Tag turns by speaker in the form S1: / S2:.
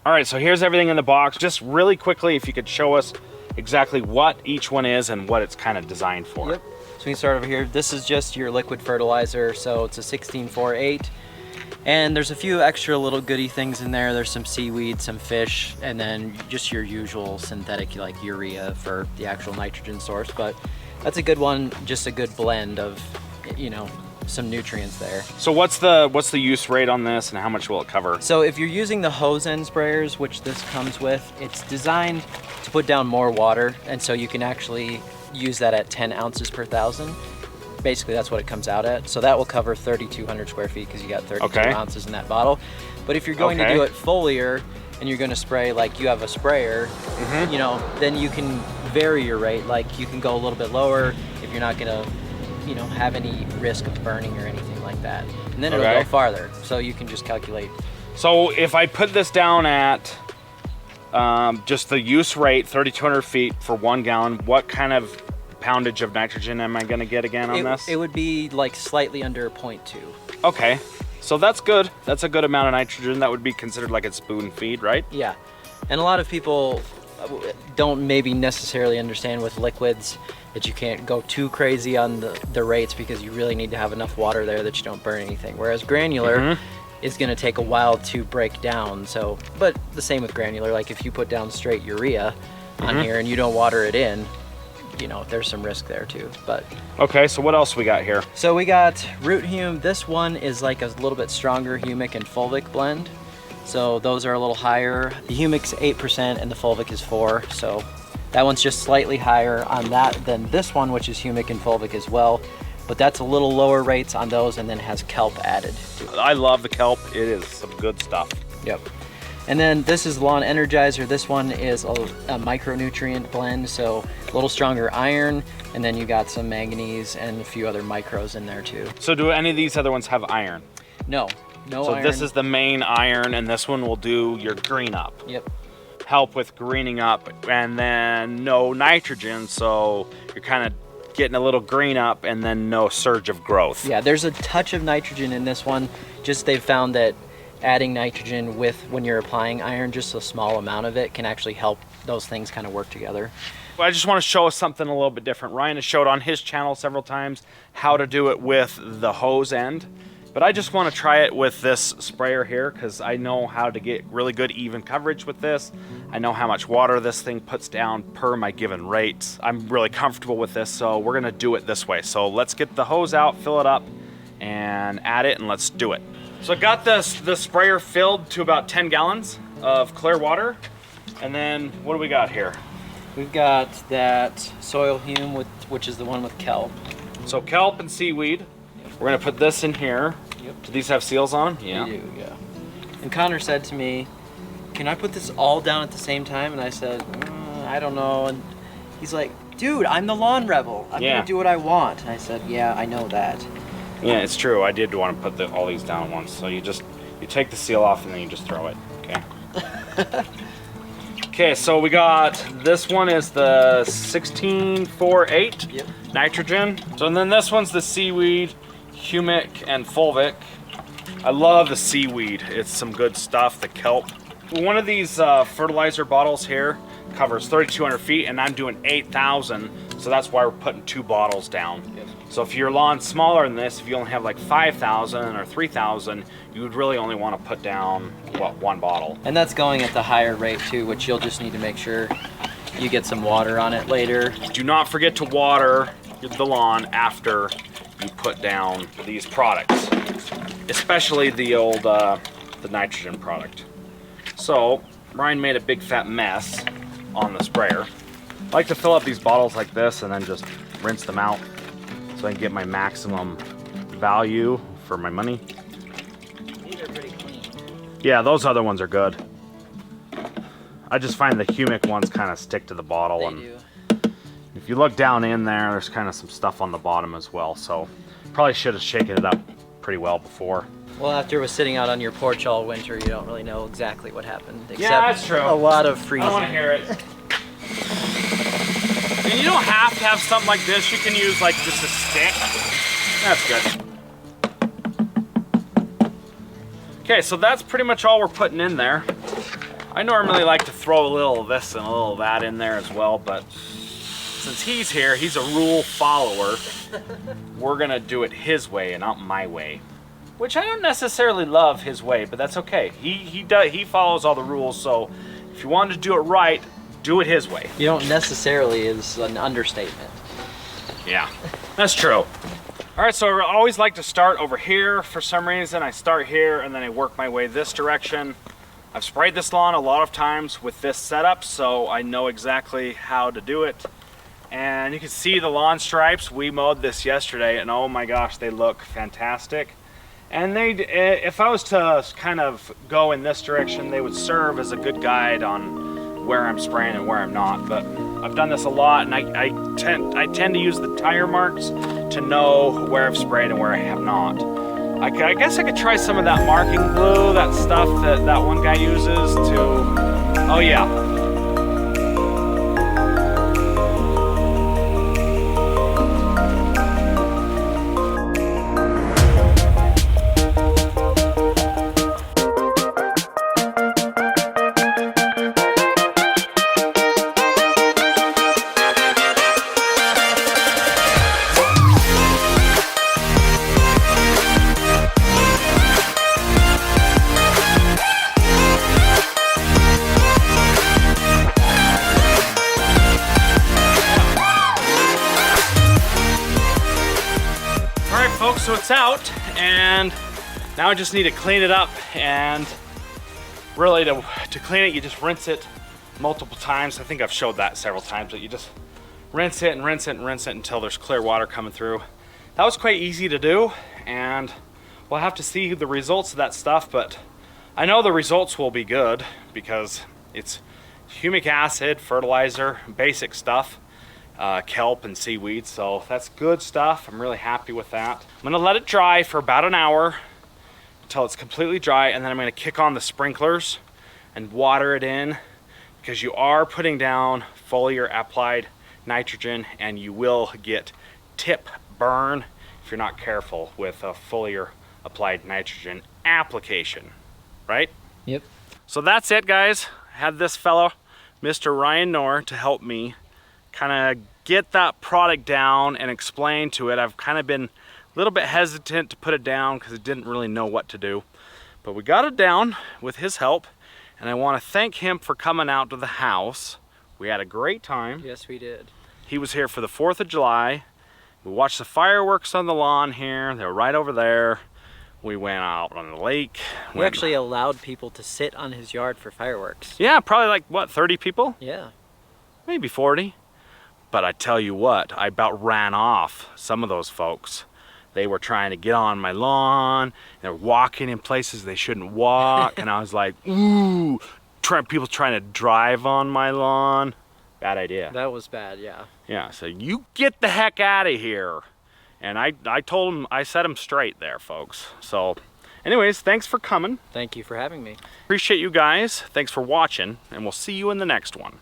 S1: All right, so here's everything in the box. Just really quickly, if you could show us exactly what each one is and what it's kind of designed for.
S2: Yep. So we can start over here. This is just your liquid fertilizer. So it's a 16-4-8. And there's a few extra little goody things in there. There's some seaweed, some fish, and then just your usual synthetic like urea for the actual nitrogen source. But that's a good one, just a good blend of, you know, some nutrients there.
S1: So what's the use rate on this and how much will it cover?
S2: So if you're using the hose end sprayers, which this comes with, it's designed to put down more water, and so you can actually use that at 10 ounces per thousand. Basically that's what it comes out at. So that will cover 3,200 square feet because you got 32 ounces in that bottle. But if you're going to do it foliar and you're going to spray like you have a sprayer, you know, then you can vary your rate. Like you can go a little bit lower if you're not going to, you know, have any risk of burning or anything like that. And then it'll go farther. So you can just calculate.
S1: So if I put this down at just the use rate, 3,200 feet for 1 gallon, what kind of poundage of nitrogen am I going to get again on this?
S2: It would be like slightly under 0.2.
S1: Okay, so that's good. That's a good amount of nitrogen. That would be considered like a spoon feed, right?
S2: Yeah, and a lot of people don't maybe necessarily understand with liquids that you can't go too crazy on the rates because you really need to have enough water there that you don't burn anything. Whereas granular is going to take a while to break down. So, but the same with granular. Like if you put down straight urea on here and you don't water it in, you know, there's some risk there too. But
S1: okay, so what else we got here?
S2: So we got root hume. This one is like a little bit stronger humic and fulvic blend. So those are a little higher. The humic's 8% and the fulvic is 4%. So that one's just slightly higher on that than this one, which is humic and fulvic as well. But that's a little lower rates on those and then has kelp added to it.
S1: I love the kelp. It is some good stuff.
S2: Yep. And then this is Lawn Energizer. This one is a micronutrient blend, so a little stronger iron, and then you got some manganese and a few other micros in there too.
S1: So do any of these other ones have iron?
S2: No, no
S1: so
S2: iron.
S1: This is the main iron, and this one will do your green up.
S2: Yep.
S1: Help with greening up, and then no nitrogen, so you're kind of getting a little green up and then no surge of growth.
S2: Yeah, there's a touch of nitrogen in this one. Just they've found that adding nitrogen with when you're applying iron, just a small amount of it can actually help those things kind of work together.
S1: Well, I just want to show us something a little bit different. Ryan has showed on his channel several times how to do it with the hose end, but I just want to try it with this sprayer here because I know how to get really good even coverage with this. I know how much water this thing puts down per my given rates. I'm really comfortable with this, so we're gonna do it this way. So let's get the hose out, fill it up, and add it, and let's do it. So I got the sprayer filled to about 10 gallons of clear water. And then what do we got here?
S2: We've got that soil hume, which is the one with kelp.
S1: So kelp and seaweed. We're gonna put this in here.
S2: Yep.
S1: Do these have seals on them? Yeah.
S2: They do, yeah. And Connor said to me, can I put this all down at the same time? And I said, I don't know. And he's like, dude, I'm the lawn rebel. I'm gonna do what I want. And I said, yeah, I know that.
S1: Yeah, it's true. I did want to put all these down once. So you take the seal off and then you just throw it. Okay. Okay, so we got this one is the 16-4-8 nitrogen. So and then this one's the seaweed, humic, and fulvic. I love the seaweed. It's some good stuff. The kelp. One of these fertilizer bottles here covers 3,200 feet, and I'm doing 8,000. So that's why we're putting 2 bottles down. So if your lawn's smaller than this, if you only have like 5,000 or 3,000, you would really only want to put down, what, 1 bottle.
S2: And that's going at the higher rate too, which you'll just need to make sure you get some water on it later.
S1: Do not forget to water the lawn after you put down these products, especially the old, the nitrogen product. So Ryan made a big fat mess on the sprayer. I like to fill up these bottles like this and then just rinse them out so I can get my maximum value for my money.
S2: These are pretty clean.
S1: Yeah, those other ones are good. I just find the humic ones kind of stick to the bottle.
S2: They
S1: and
S2: do.
S1: If you look down in there, there's kind of some stuff on the bottom as well. So probably should have shaken it up pretty well before.
S2: Well, after it was sitting out on your porch all winter, you don't really know exactly what happened. Except
S1: Yeah, that's true.
S2: A lot of freezing.
S1: I don't want to hear it. And you don't have to have something like this. You can use like just a stick. That's good. Okay, so that's pretty much all we're putting in there. I normally like to throw a little of this and a little of that in there as well, but since he's here, he's a rule follower. We're gonna do it his way and not my way. Which I don't necessarily love his way, but that's okay. He follows all the rules, so if you want to do it right, do it his way.
S2: You don't necessarily is an understatement.
S1: Yeah, that's true. All right, so I always like to start over here. For some reason, I start here and then I work my way this direction. I've sprayed this lawn a lot of times with this setup, so I know exactly how to do it. And you can see the lawn stripes. We mowed this yesterday, and oh my gosh, they look fantastic. And if I was to kind of go in this direction, they would serve as a good guide on where I'm spraying and where I'm not. But I've done this a lot, and I tend to use the tire marks to know where I've sprayed and where I have not. I guess I could try some of that marking glue, that stuff that one guy uses to, oh yeah. Folks, so it's out, and now I just need to clean it up. And really, to clean it, you just rinse it multiple times. I think I've showed that several times, but you just rinse it and rinse it and rinse it until there's clear water coming through. That was quite easy to do, and we'll have to see the results of that stuff, but I know the results will be good because it's humic acid, fertilizer, basic stuff. Kelp and seaweed, so that's good stuff. I'm really happy with that. I'm gonna let it dry for about an hour until it's completely dry, and then I'm gonna kick on the sprinklers and water it in, because you are putting down foliar applied nitrogen, and you will get tip burn if you're not careful with a foliar applied nitrogen application, right?
S2: Yep.
S1: So that's it, guys. I had this fellow, Mr. Rayn Knorr, to help me kind of get that product down and explain to it. I've kind of been a little bit hesitant to put it down because I didn't really know what to do, but we got it down with his help, and I want to thank him for coming out to the house. We had a great time.
S2: Yes, we did.
S1: He was here for the 4th of July. We watched the fireworks on the lawn here. They were right over there. We went out on the lake.
S2: We actually allowed people to sit on his yard for fireworks.
S1: Yeah, probably like, what, 30 people?
S2: Yeah.
S1: Maybe 40. But I tell you what, I about ran off some of those folks. They were trying to get on my lawn. They're walking in places they shouldn't walk. And I was like, ooh, people trying to drive on my lawn. Bad idea.
S2: That was bad, yeah.
S1: Yeah, so you get the heck out of here. And I told them, I set them straight there, folks. So anyways, thanks for coming.
S2: Thank you for having me.
S1: Appreciate you guys. Thanks for watching, and we'll see you in the next one.